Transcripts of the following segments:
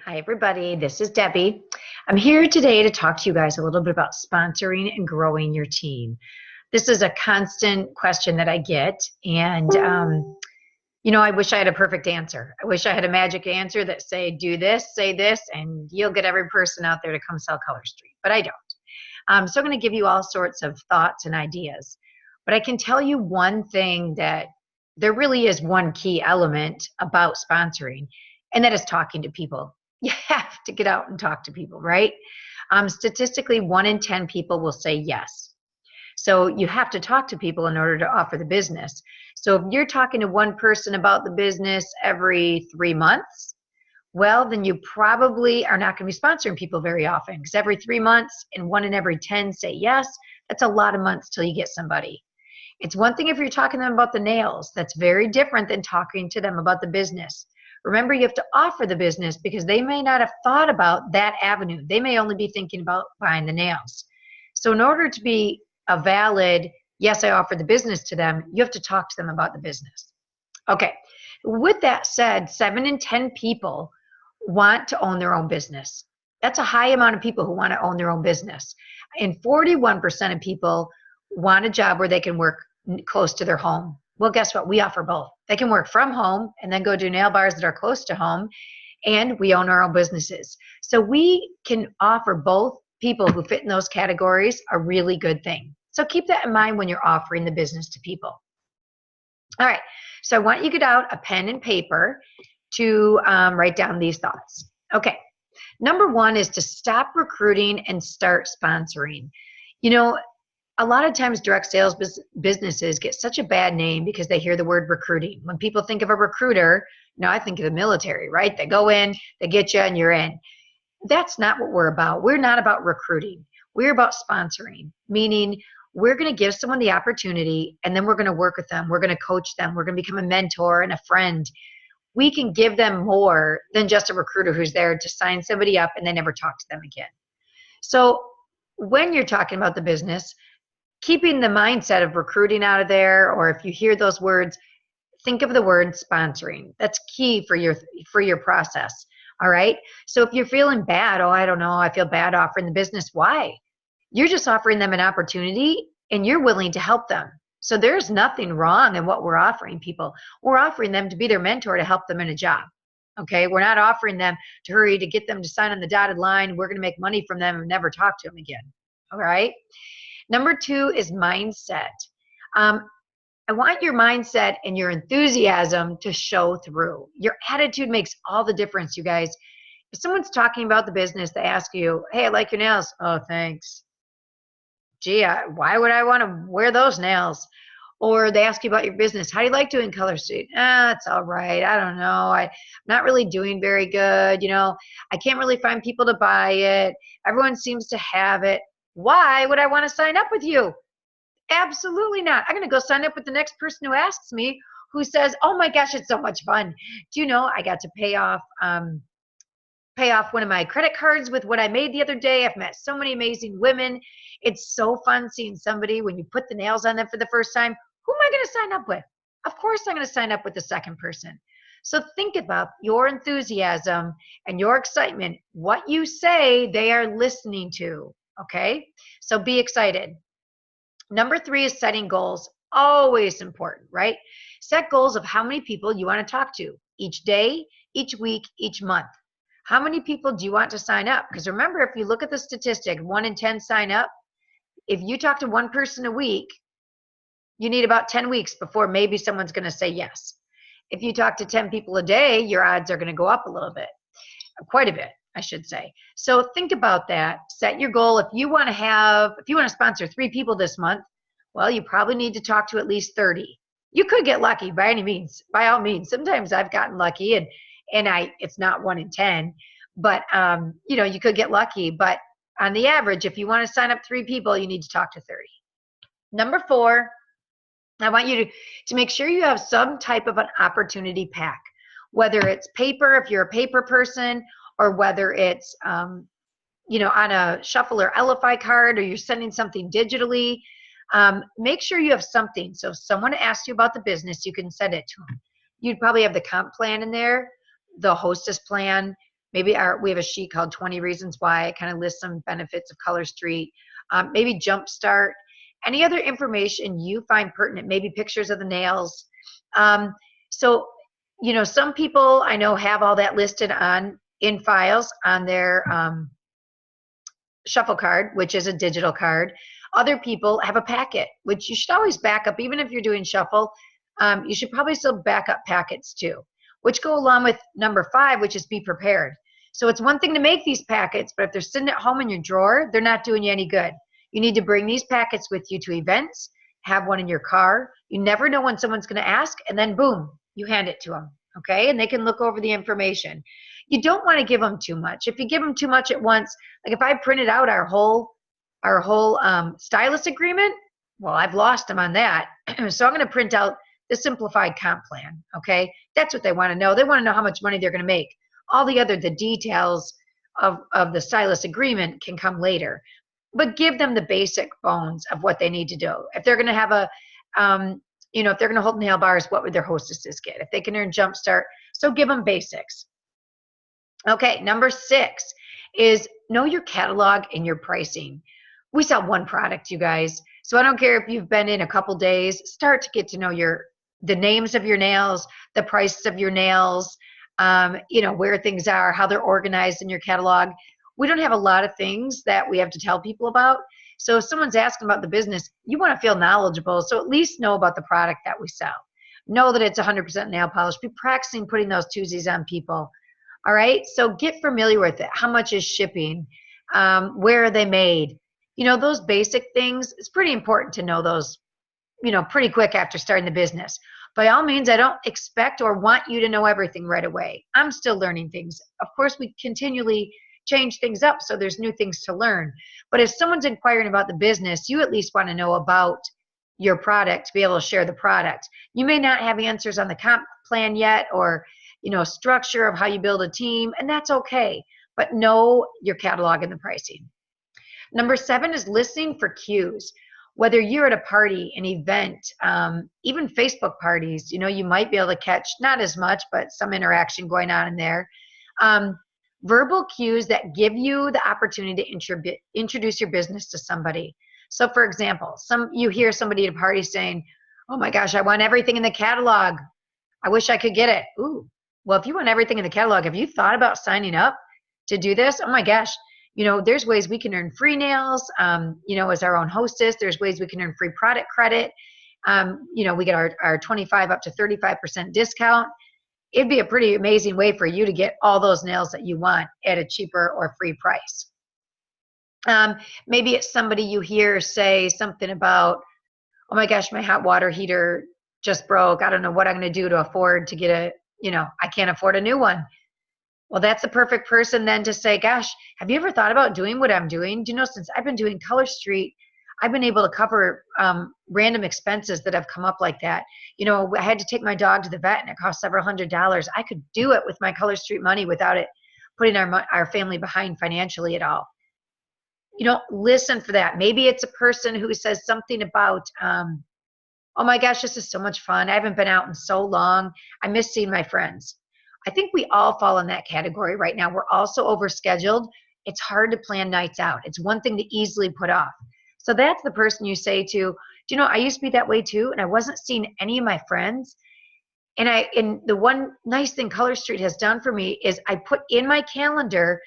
Hi, everybody. This is Debbie. I'm here today to talk to you guys a little bit about sponsoring and growing your team. This is a constant question that I get, and I wish I had a perfect answer. I wish I had a magic answer that say, do this, say this, and you'll get every person out there to come sell Color Street. But I don't. So I'm going to give you all sorts of thoughts and ideas. But I can tell you one thing, that there really is one key element about sponsoring, and that is talking to people. You have to get out and talk to people, right? Statistically, 1 in 10 people will say yes. So you have to talk to people in order to offer the business. So if you're talking to one person about the business every 3 months, well, then you probably are not going to be sponsoring people very often, because every 3 months and 1 in every 10 say yes. That's a lot of months till you get somebody. It's one thing if you're talking to them about the nails. That's very different than talking to them about the business. Remember, you have to offer the business because they may not have thought about that avenue. They may only be thinking about buying the nails. So in order to be a valid, yes, I offer the business to them, you have to talk to them about the business. Okay, with that said, 7 in 10 people want to own their own business. That's a high amount of people who want to own their own business. And 41% of people want a job where they can work close to their home. Well, guess what? We offer both. They can work from home and then go do nail bars that are close to home, and we own our own businesses. So we can offer both people who fit in those categories a really good thing. So keep that in mind when you're offering the business to people. All right, so I want you to get out a pen and paper to write down these thoughts. Okay, number 1 is to stop recruiting and start sponsoring. You know, a lot of times direct sales businesses get such a bad name because they hear the word recruiting. When people think of a recruiter, I think of the military, right? They go in, they get you, and you're in. That's not what we're about. We're not about recruiting. We're about sponsoring, meaning we're going to give someone the opportunity, and then we're going to work with them. We're going to coach them. We're going to become a mentor and a friend. We can give them more than just a recruiter who's there to sign somebody up and then never talk to them again. So when you're talking about the business, keeping the mindset of recruiting out of there, or if you hear those words, think of the word sponsoring. That's key for your process. All right. So if you're feeling bad, I don't know, I feel bad offering the business. Why? You're just offering them an opportunity and you're willing to help them. So there's nothing wrong in what we're offering people. We're offering them to be their mentor to help them in a job. Okay. We're not offering them to hurry to get them to sign on the dotted line. We're going to make money from them and never talk to them again. All right. Number 2 is mindset. I want your mindset and your enthusiasm to show through. Your attitude makes all the difference, you guys. If someone's talking about the business, they ask you, hey, I like your nails. Oh, thanks. Gee, why would I want to wear those nails? Or they ask you about your business. How do you like doing Color Street? It's all right. I don't know. I'm not really doing very good. I can't really find people to buy it. Everyone seems to have it. Why would I want to sign up with you? Absolutely not. I'm going to go sign up with the next person who asks me, who says, oh my gosh, it's so much fun. Do you know, I got to pay off one of my credit cards with what I made the other day. I've met so many amazing women. It's so fun seeing somebody when you put the nails on them for the first time. Who am I going to sign up with? Of course, I'm going to sign up with the second person. So think about your enthusiasm and your excitement. What you say, they are listening to. Okay, so be excited. Number 3 is setting goals. Always important, right? Set goals of how many people you want to talk to each day, each week, each month. How many people do you want to sign up? Because remember, if you look at the statistic, 1 in 10 sign up. If you talk to one person a week, you need about 10 weeks before maybe someone's going to say yes. If you talk to 10 people a day, your odds are going to go up a little bit, quite a bit, I should say. So think about that. Set your goal. If you want to sponsor 3 people this month, well, you probably need to talk to at least 30. You could get lucky by all means. Sometimes I've gotten lucky and it's not 1 in 10, but you could get lucky. But on the average, if you want to sign up 3 people, you need to talk to 30. Number 4, I want you to make sure you have some type of an opportunity pack, whether it's paper, if you're a paper person, or whether it's, on a Shuffle or LFI card, or you're sending something digitally. Make sure you have something. So if someone asks you about the business, you can send it to them. You'd probably have the comp plan in there, the hostess plan, Maybe we have a sheet called 20 Reasons Why. It kind of lists some benefits of Color Street. Maybe Jumpstart. Any other information you find pertinent, maybe pictures of the nails. So, you know, some people I know have all that listed in files on their shuffle card, which is a digital card. Other people have a packet, which you should always back up. Even if you're doing shuffle, you should probably still back up packets too, which go along with number 5, which is be prepared. So it's one thing to make these packets, but if they're sitting at home in your drawer, they're not doing you any good. You need to bring these packets with you to events, have one in your car. You never know when someone's going to ask, and then boom, you hand it to them, okay? And they can look over the information. You don't want to give them too much. If you give them too much at once, like if I printed out our whole stylist agreement, well, I've lost them on that. So I'm going to print out the simplified comp plan, okay? That's what they want to know. They want to know how much money they're going to make. All the details of the stylist agreement can come later. But give them the basic bones of what they need to do. If they're going to have if they're going to hold nail bars, what would their hostesses get? If they can earn Jumpstart, so give them basics. Okay, number 6 is know your catalog and your pricing. We sell one product, you guys. So I don't care if you've been in a couple days, start to get to know the names of your nails, the prices of your nails, where things are, how they're organized in your catalog. We don't have a lot of things that we have to tell people about. So if someone's asking about the business, you want to feel knowledgeable. So at least know about the product that we sell. Know that it's 100% nail polish. Be practicing putting those twosies on people. All right. So get familiar with it. How much is shipping? Where are they made? Those basic things. It's pretty important to know those, pretty quick after starting the business. By all means, I don't expect or want you to know everything right away. I'm still learning things. Of course, we continually change things up, so there's new things to learn. But if someone's inquiring about the business, you at least want to know about your product to be able to share the product. You may not have answers on the comp plan yet, or structure of how you build a team, and that's okay. But know your catalog and the pricing. Number 7 is listening for cues. Whether you're at a party, an event, even Facebook parties, you might be able to catch, not as much, but some interaction going on in there. Verbal cues that give you the opportunity to introduce your business to somebody. So for example, you hear somebody at a party saying, oh my gosh, I want everything in the catalog. I wish I could get it. Ooh, well, if you want everything in the catalog, have you thought about signing up to do this? Oh my gosh, there's ways we can earn free nails, as our own hostess. There's ways we can earn free product credit. We get our 25 up to 35% discount. It'd be a pretty amazing way for you to get all those nails that you want at a cheaper or free price. Maybe it's somebody you hear say something about, oh my gosh, my hot water heater just broke. I don't know what I'm going to do to afford to get I can't afford a new one. Well, that's the perfect person then to say, gosh, have you ever thought about doing what I'm doing? Do you know, since I've been doing Color Street, I've been able to cover random expenses that have come up like that. I had to take my dog to the vet and it cost several $100s. I could do it with my Color Street money without it putting our family behind financially at all. Listen for that. Maybe it's a person who says something about, oh my gosh, this is so much fun. I haven't been out in so long. I miss seeing my friends. I think we all fall in that category right now. We're all so overscheduled. It's hard to plan nights out. It's one thing to easily put off. So that's the person you say to, I used to be that way too, and I wasn't seeing any of my friends. And the one nice thing Color Street has done for me is I put in my calendar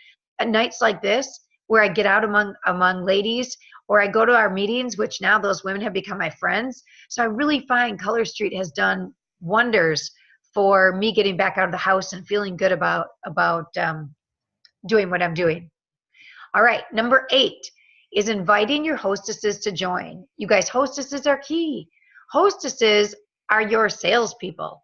nights like this where I get out among ladies, or I go to our meetings, which now those women have become my friends. So I really find Color Street has done wonders for me getting back out of the house and feeling good about doing what I'm doing. All right, number 8 is inviting your hostesses to join. You guys, hostesses are key. Hostesses are your salespeople.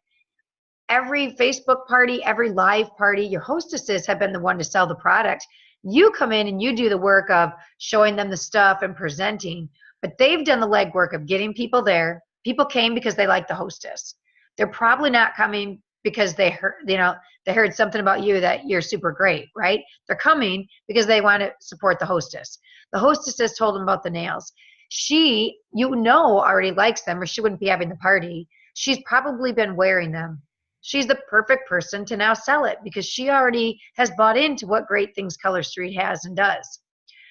Every Facebook party, every live party, your hostesses have been the one to sell the product. You come in and you do the work of showing them the stuff and presenting, but they've done the legwork of getting people there. People came because they like the hostess. They're probably not coming because they heard something about you that you're super great, right? They're coming because they want to support the hostess. The hostess has told them about the nails. She, already likes them, or she wouldn't be having the party. She's probably been wearing them. She's the perfect person to now sell it because she already has bought into what great things Color Street has and does.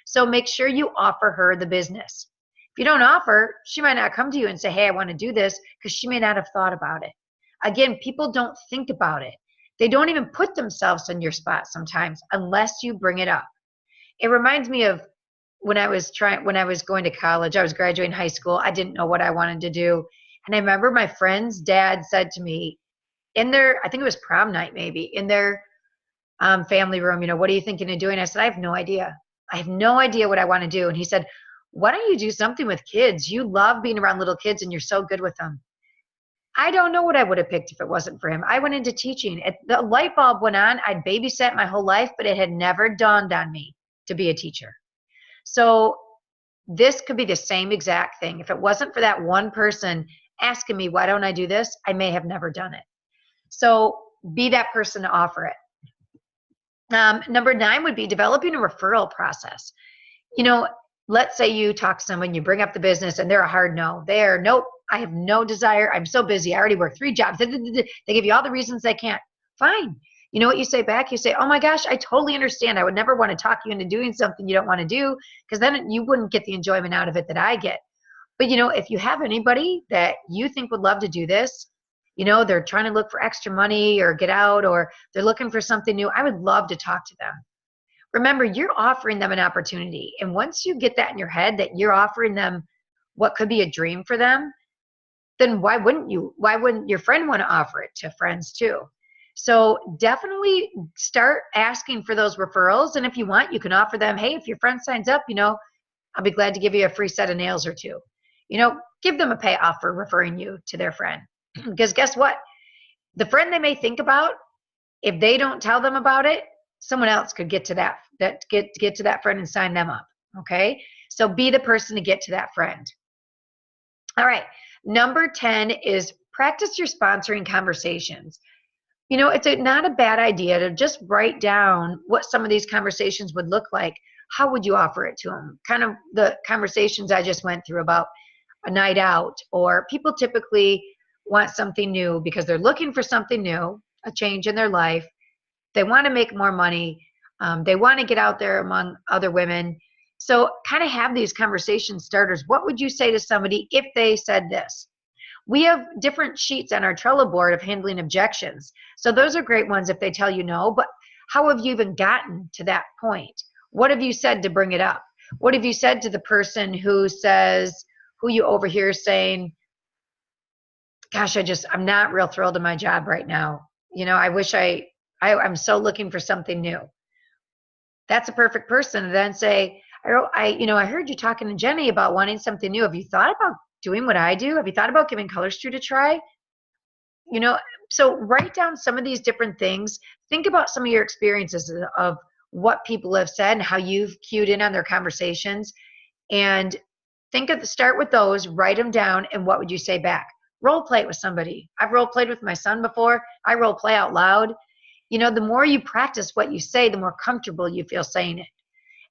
So make sure you offer her the business. If you don't offer, she might not come to you and say, hey, I want to do this, because she may not have thought about it. Again, people don't think about it. They don't even put themselves in your spot sometimes unless you bring it up. It reminds me of when I was going to college. I was graduating high school. I didn't know what I wanted to do. And I remember my friend's dad said to me in their, I think it was prom night maybe, in their family room, what are you thinking of doing? I said, I have no idea. I have no idea what I want to do. And he said, why don't you do something with kids? You love being around little kids and you're so good with them. I don't know what I would have picked if it wasn't for him. I went into teaching. The light bulb went on. I'd babysat my whole life, but it had never dawned on me to be a teacher. So this could be the same exact thing. If it wasn't for that one person asking me, why don't I do this? I may have never done it. So be that person to offer it. Number 9 would be developing a referral process. Let's say you talk to someone, you bring up the business, and they're a hard no. They're, nope, I have no desire. I'm so busy. I already work 3 jobs. They give you all the reasons they can't. Fine. You know what you say back? You say, oh my gosh, I totally understand. I would never want to talk you into doing something you don't want to do, because then you wouldn't get the enjoyment out of it that I get. But if you have anybody that you think would love to do this, they're trying to look for extra money or get out, or they're looking for something new, I would love to talk to them. Remember, you're offering them an opportunity. And once you get that in your head that you're offering them what could be a dream for them, then why wouldn't you? Why wouldn't your friend want to offer it to friends too? So definitely start asking for those referrals. And if you want, you can offer them, hey, if your friend signs up, I'll be glad to give you a free set of nails or 2. Give them a payoff for referring you to their friend. Because guess what? The friend they may think about, if they don't tell them about it, someone else could get to get to that friend and sign them up. Okay? So be the person to get to that friend. All right. Number 10 is practice your sponsoring conversations. It's not a bad idea to just write down what some of these conversations would look like. How would you offer it to them? Kind of the conversations I just went through about a night out, or people typically want something new because they're looking for something new, a change in their life. They want to make more money. They want to get out there among other women. So kind of have these conversation starters. What would you say to somebody if they said this? We have different sheets on our Trello board of handling objections. So those are great ones if they tell you no, but how have you even gotten to that point? What have you said to bring it up? What have you said to the person who you overhear saying, gosh, I'm not real thrilled in my job right now. I wish I'm so looking for something new. That's a perfect person to then say, I heard you talking to Jenny about wanting something new. Have you thought about doing what I do? Have you thought about giving Color Street a try? So write down some of these different things. Think about some of your experiences of what people have said and how you've cued in on their conversations. And start with those, write them down, and what would you say back? Role play it with somebody. I've role played with my son before. I role play out loud. The more you practice what you say, the more comfortable you feel saying it.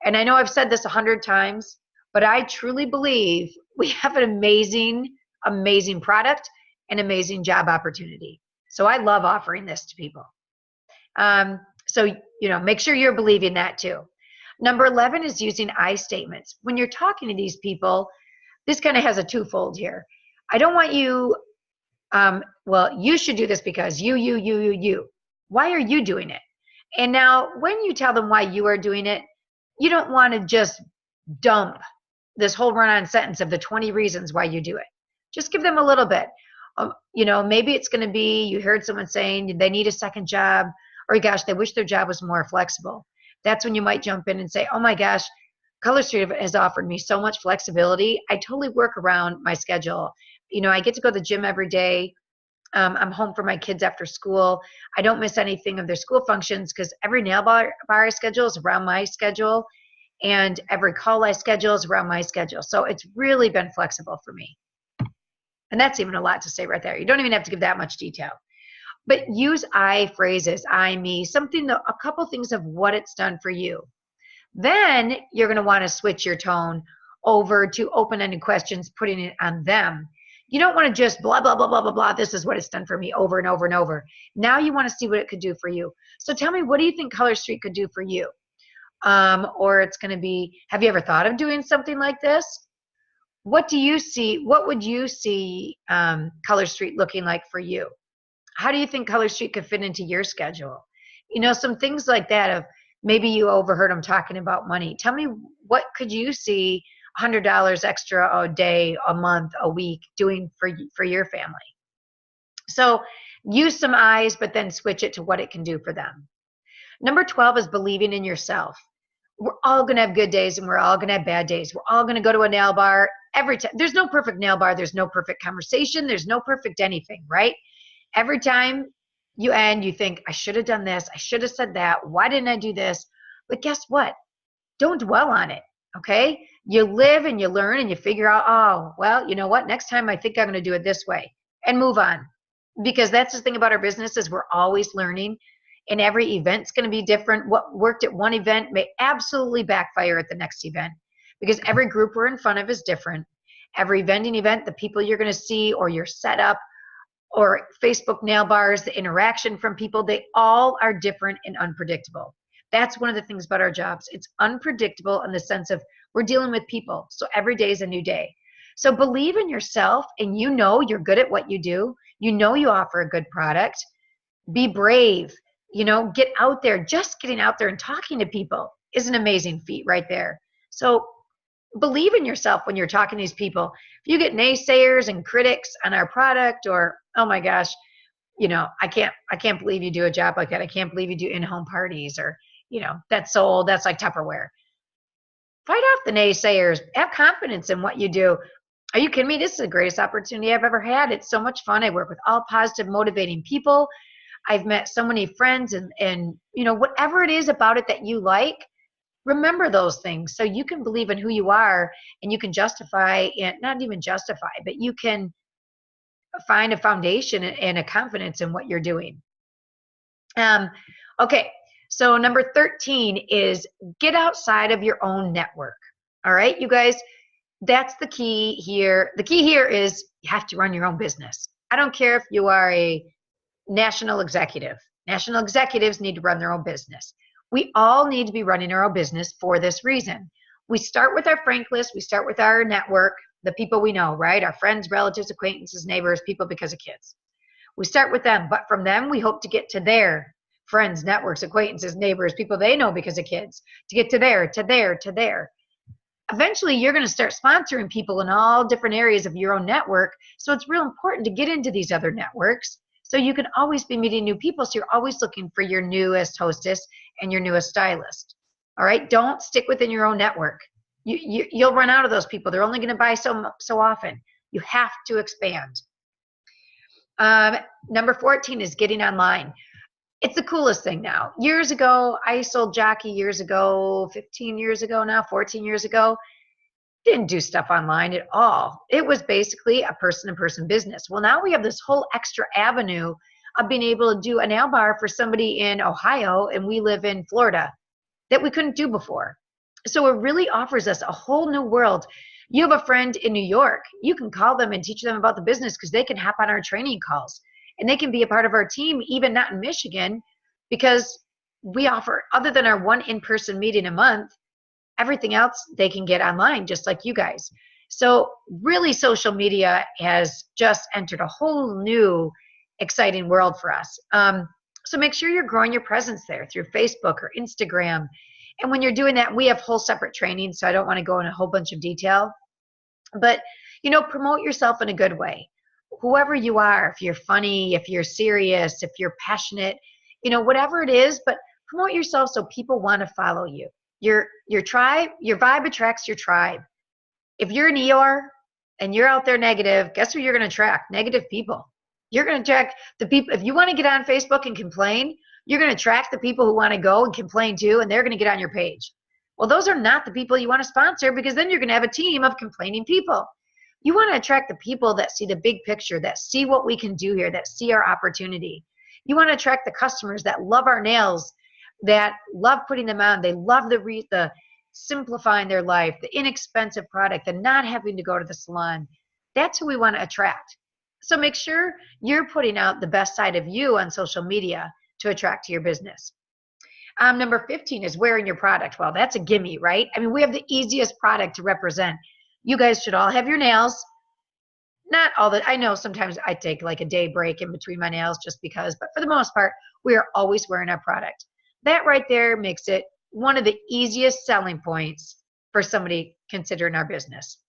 And I know I've said this 100 times, but I truly believe we have an amazing, amazing product and amazing job opportunity. So I love offering this to people. Make sure you're believing that too. Number 11 is using I statements. When you're talking to these people, this kind of has a twofold here. I don't want you, you should do this because you. Why are you doing it? And now when you tell them why you are doing it, you don't want to just dump this whole run-on sentence of the 20 reasons why you do it. Just give them a little bit. Maybe it's going to be you heard someone saying they need a second job, or gosh, they wish their job was more flexible. That's when you might jump in and say, oh my gosh, Color Street has offered me so much flexibility. I totally work around my schedule. I get to go to the gym every day. I'm home for my kids after school. I don't miss anything of their school functions because every nail bar I schedule is around my schedule, and every call I schedule is around my schedule. So it's really been flexible for me. And that's even a lot to say right there. You don't even have to give that much detail. But use I phrases, I, me, a couple things of what it's done for you. Then you're going to want to switch your tone over to open-ended questions, putting it on them. You don't want to just blah, blah, blah, blah, blah, blah. This is what it's done for me over and over and over. Now you want to see what it could do for you. So tell me, what do you think Color Street could do for you? Or it's going to be, have you ever thought of doing something like this? What do you see? What would you see Color Street looking like for you? How do you think Color Street could fit into your schedule? You know, some things like that of maybe you overheard them talking about money. Tell me, what could you see $100 extra a day, a month, a week doing for your family? So use some eyes, but then switch it to what it can do for them. Number 12 is believing in yourself. We're all going to have good days and we're all going to have bad days. We're all going to go to a nail bar every time. There's no perfect nail bar. There's no perfect conversation. There's no perfect anything, right? Every time you end, you think, I should have done this. I should have said that. Why didn't I do this? But guess what? Don't dwell on it, okay? You live and you learn and you figure out, oh, well, you know what? Next time I think I'm going to do it this way, and move on. Because that's the thing about our business is we're always learning, and every event's going to be different. What worked at one event may absolutely backfire at the next event, because every group we're in front of is different. Every vending event, the people you're going to see or your setup or Facebook nail bars, the interaction from people, they all are different and unpredictable. That's one of the things about our jobs. It's unpredictable in the sense of we're dealing with people. So every day is a new day. So believe in yourself, and you know you're good at what you do. You know you offer a good product. Be brave. You know, get out there. Just getting out there and talking to people is an amazing feat right there. So believe in yourself when you're talking to these people. If you get naysayers and critics on our product, or, oh my gosh, you know, I can't believe you do a job like that. I can't believe you do in-home parties, or, you know, that's so old. That's like Tupperware. Fight off the naysayers. Have confidence in what you do. Are you kidding me? This is the greatest opportunity I've ever had. It's so much fun. I work with all positive, motivating people. I've met so many friends, and you know, whatever it is about it that you like, remember those things so you can believe in who you are, and you can justify, and not even justify, but you can find a foundation and a confidence in what you're doing. Okay, so number 13 is get outside of your own network. All right, you guys, that's the key here. The key here is you have to run your own business. I don't care if you are a national executive. National executives need to run their own business. We all need to be running our own business for this reason. We start with our frank list. We start with our network, the people we know, right? Our friends, relatives, acquaintances, neighbors, people because of kids. We start with them, but from them, we hope to get to their friends, networks, acquaintances, neighbors, people they know because of kids, to get to there, to there, to there. Eventually, you're going to start sponsoring people in all different areas of your own network. So it's real important to get into these other networks so you can always be meeting new people. So you're always looking for your newest hostess and your newest stylist. All right, don't stick within your own network. You'll run out of those people. They're only going to buy so often. You have to expand. Number 14 is getting online. It's the coolest thing now. Years ago, I sold Jockey years ago, 15 years ago now, 14 years ago. Didn't do stuff online at all. It was basically a person-to-person business. Well, now we have this whole extra avenue of being able to do a nail bar for somebody in Ohio, and we live in Florida, that we couldn't do before. So it really offers us a whole new world. You have a friend in New York. You can call them and teach them about the business, because they can hop on our training calls. And they can be a part of our team, even not in Michigan, because we offer, other than our one in-person meeting a month, everything else they can get online, just like you guys. So really, social media has just entered a whole new exciting world for us. So make sure you're growing your presence there through Facebook or Instagram. And when you're doing that, we have whole separate training, so I don't want to go in a whole bunch of detail. But, you know, promote yourself in a good way. Whoever you are, if you're funny, if you're serious, if you're passionate, you know, whatever it is, but promote yourself so people want to follow you. Your tribe, your vibe attracts your tribe. If you're an Eeyore and you're out there negative, guess who you're going to attract? Negative people. You're going to attract the people. If you want to get on Facebook and complain, you're going to attract the people who want to go and complain too, and they're going to get on your page. Well, those are not the people you want to sponsor, because then you're going to have a team of complaining people. You want to attract the people that see the big picture, that see what we can do here, that see our opportunity. You want to attract the customers that love our nails, that love putting them on. They love the simplifying their life, the inexpensive product, the not having to go to the salon. That's who we want to attract. So make sure you're putting out the best side of you on social media to attract to your business. Number 15 is wearing your product well. That's a gimme, right? I mean, we have the easiest product to represent. You guys should all have your nails. Not all the, I know sometimes I take like a day break in between my nails just because, but for the most part, we are always wearing our product. That right there makes it one of the easiest selling points for somebody considering our business.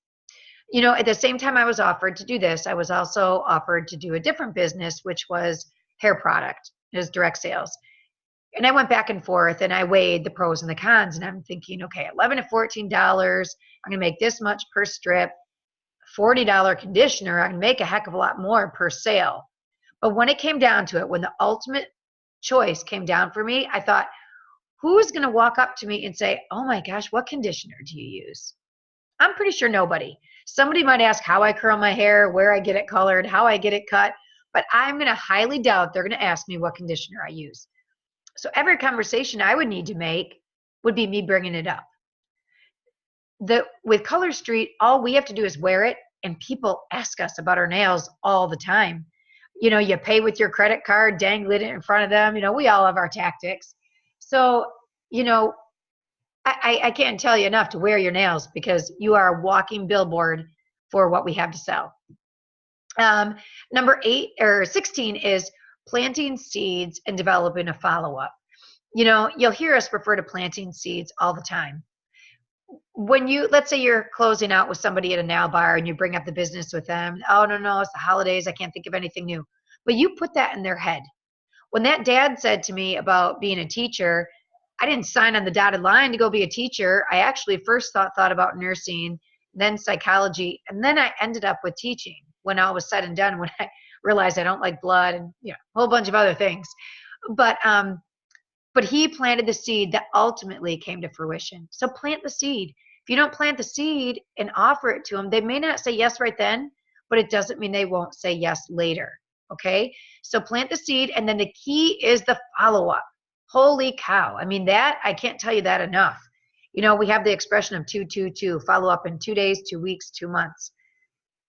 You know, at the same time I was offered to do this, I was also offered to do a different business, which was hair product. It was direct sales. And I went back and forth and I weighed the pros and the cons. And I'm thinking, okay, $11 to $14, I'm going to make this much per strip. $40 conditioner, I can make a heck of a lot more per sale. But when it came down to it, when the ultimate choice came down for me, I thought, who is going to walk up to me and say, oh my gosh, what conditioner do you use? I'm pretty sure nobody. Somebody might ask how I curl my hair, where I get it colored, how I get it cut, but I'm going to highly doubt they're going to ask me what conditioner I use. So every conversation I would need to make would be me bringing it up. With Color Street, all we have to do is wear it, and people ask us about our nails all the time. You know, you pay with your credit card, dangle it in front of them. You know, we all have our tactics. So, you know, I can't tell you enough to wear your nails because you are a walking billboard for what we have to sell. Number 16 is planting seeds and developing a follow-up. You know, you'll hear us refer to planting seeds all the time. When let's say you're closing out with somebody at a nail bar and you bring up the business with them, oh, no, it's the holidays, I can't think of anything new. But you put that in their head. When that dad said to me about being a teacher, I didn't sign on the dotted line to go be a teacher. I actually first thought about nursing, then psychology, and then I ended up with teaching when all was said and done, when I realized I don't like blood and a whole bunch of other things. But he planted the seed that ultimately came to fruition. So plant the seed. If you don't plant the seed and offer it to them, they may not say yes right then, but it doesn't mean they won't say yes later. Okay? So plant the seed, and then the key is the follow-up. Holy cow. I mean, that, I can't tell you that enough. You know, we have the expression of 2-2-2, follow up in 2 days, 2 weeks, 2 months.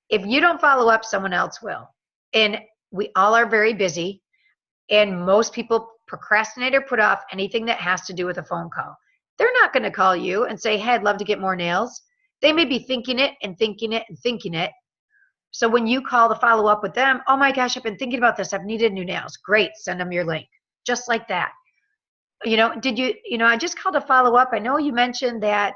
If you don't follow up, someone else will. And we all are very busy, and most people procrastinate or put off anything that has to do with a phone call. They're not going to call you and say, hey, I'd love to get more nails. They may be thinking it and thinking it and thinking it. So when you call to follow up with them, oh my gosh, I've been thinking about this. I've needed new nails. Great. Send them your link. Just like that. I just called to follow up. I know you mentioned that,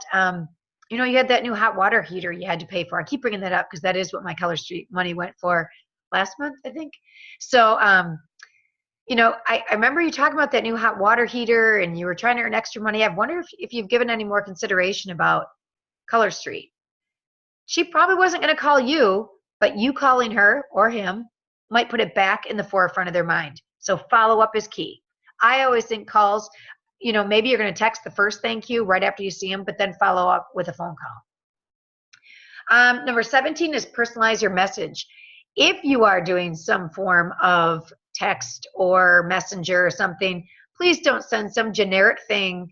you had that new hot water heater you had to pay for. I keep bringing that up because that is what my Color Street money went for last month, I think. So, I remember you talking about that new hot water heater and you were trying to earn extra money. I wonder if you've given any more consideration about Color Street. She probably wasn't going to call you, but you calling her or him might put it back in the forefront of their mind. So follow up is key. I always think calls, maybe you're going to text the first thank you right after you see them, but then follow up with a phone call. Number 17 is personalize your message. If you are doing some form of text or messenger or something, please don't send some generic thing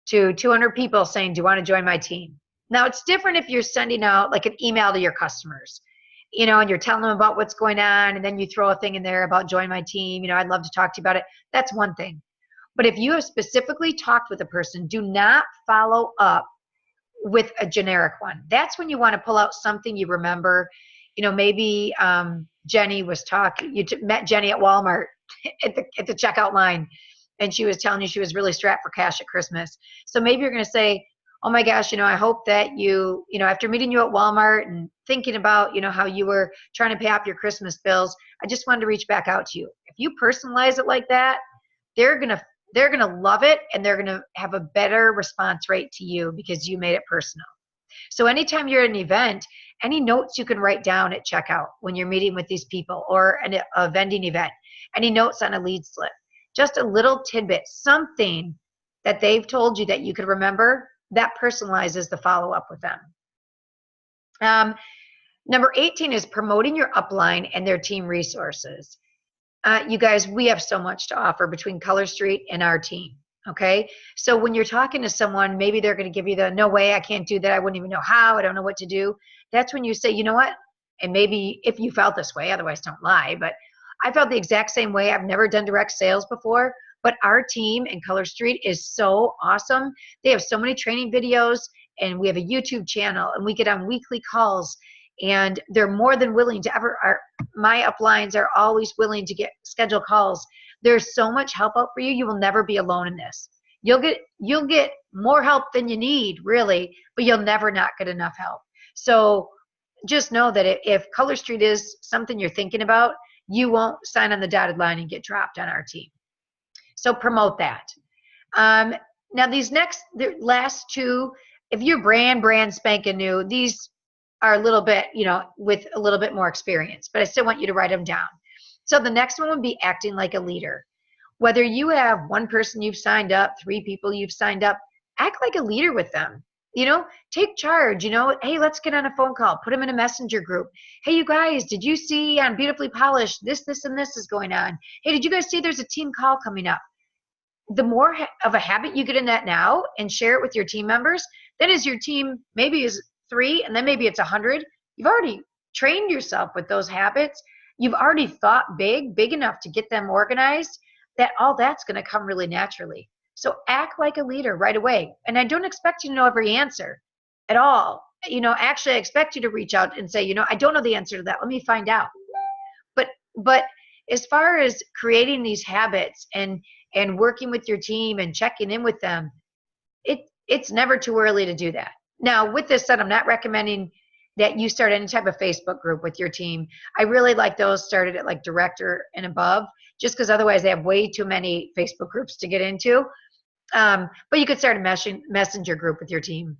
to 200 people saying, do you want to join my team? Now, it's different if you're sending out like an email to your customers, and you're telling them about what's going on, and then you throw a thing in there about join my team, I'd love to talk to you about it. That's one thing. But if you have specifically talked with a person, do not follow up with a generic one. That's when you want to pull out something you remember. Maybe Jenny was talking, you met Jenny at Walmart at the checkout line, and she was telling you she was really strapped for cash at Christmas. So maybe you're going to say, oh my gosh, I hope that you, after meeting you at Walmart and thinking about, how you were trying to pay off your Christmas bills, I just wanted to reach back out to you. If you personalize it like that, they're going to love it, and they're going to have a better response rate to you because you made it personal. So anytime you're at an event, any notes you can write down at checkout when you're meeting with these people or a vending event, any notes on a lead slip, just a little tidbit, something that they've told you that you could remember, that personalizes the follow-up with them. Number 18 is promoting your upline and their team resources. You guys, we have so much to offer between Color Street and our team. Okay. So when you're talking to someone, maybe they're going to give you the, no way, I can't do that. I wouldn't even know how. I don't know what to do. That's when you say, you know what? and maybe if you felt this way, otherwise don't lie, but I felt the exact same way. I've never done direct sales before, but our team in Color Street is so awesome. They have so many training videos, and we have a YouTube channel, and we get on weekly calls, and they're more than willing to my uplines are always willing to schedule calls. There's so much help out for you. You will never be alone in this. You'll get more help than you need, really, but you'll never not get enough help. So just know that if Color Street is something you're thinking about, you won't sign on the dotted line and get dropped on our team. So promote that. Now the last two, if you're brand spanking new, these are a little bit, with a little bit more experience, but I still want you to write them down. So the next one would be acting like a leader. Whether you have one person you've signed up, 3 people you've signed up, act like a leader with them. Take charge. Hey, let's get on a phone call. Put them in a messenger group. Hey, you guys, did you see on Beautifully Polished this, and this is going on? Hey, did you guys see there's a team call coming up? The more of a habit you get in that now and share it with your team members, then as your team maybe is 3 and then maybe it's 100, you've already trained yourself with those habits. You've already thought big enough to get them organized, that all that's going to come really naturally. So act like a leader right away. And I don't expect you to know every answer at all. Actually, I expect you to reach out and say, I don't know the answer to that. Let me find out. But as far as creating these habits and working with your team and checking in with them, it's never too early to do that. Now, with this said, I'm not recommending that you start any type of Facebook group with your team. I really like those started at like director and above, just because otherwise they have way too many Facebook groups to get into. But you could start a messenger group with your team.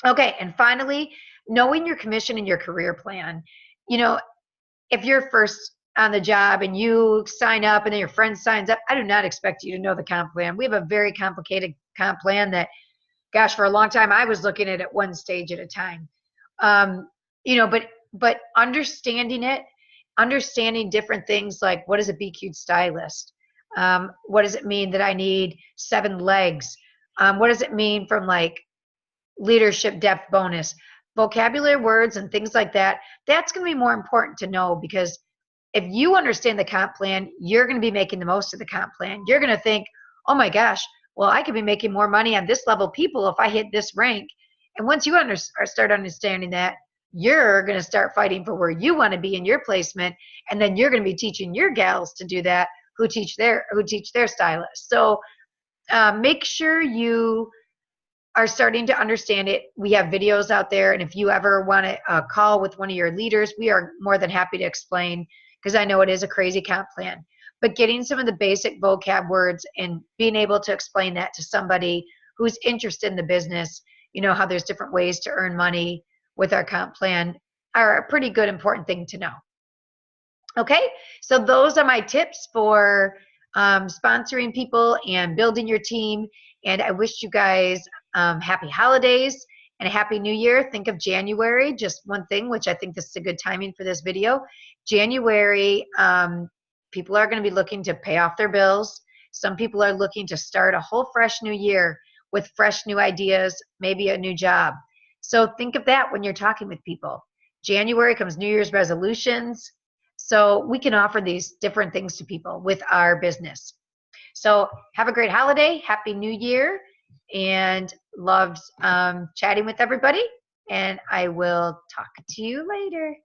Okay, and finally, knowing your commission and your career plan. If you're first on the job and you sign up and then your friend signs up, I do not expect you to know the comp plan. We have a very complicated comp plan that, gosh, for a long time I was looking at it one stage at a time. But understanding it, understanding different things like, what is a BQ stylist? What does it mean that I need 7 legs? What does it mean from like leadership depth bonus? Vocabulary words and things like that, that's going to be more important to know, because if you understand the comp plan, you're going to be making the most of the comp plan. You're going to think, oh my gosh, well, I could be making more money on this level of people if I hit this rank. And once you start understanding that, you're going to start fighting for where you want to be in your placement, and then you're going to be teaching your gals to do that who teach their stylists. So make sure you are starting to understand it. We have videos out there, and if you ever want to call with one of your leaders, we are more than happy to explain, because I know it is a crazy comp plan. But getting some of the basic vocab words and being able to explain that to somebody who's interested in the business, how there's different ways to earn money with our comp plan, are a pretty good, important thing to know. Okay, so those are my tips for sponsoring people and building your team. And I wish you guys happy holidays and a happy new year. Think of January, just one thing, which I think this is a good timing for this video. January, people are going to be looking to pay off their bills. Some people are looking to start a whole fresh new year with fresh new ideas, maybe a new job. So think of that when you're talking with people. January comes New Year's resolutions. So we can offer these different things to people with our business. So have a great holiday. Happy New Year. And loved chatting with everybody. And I will talk to you later.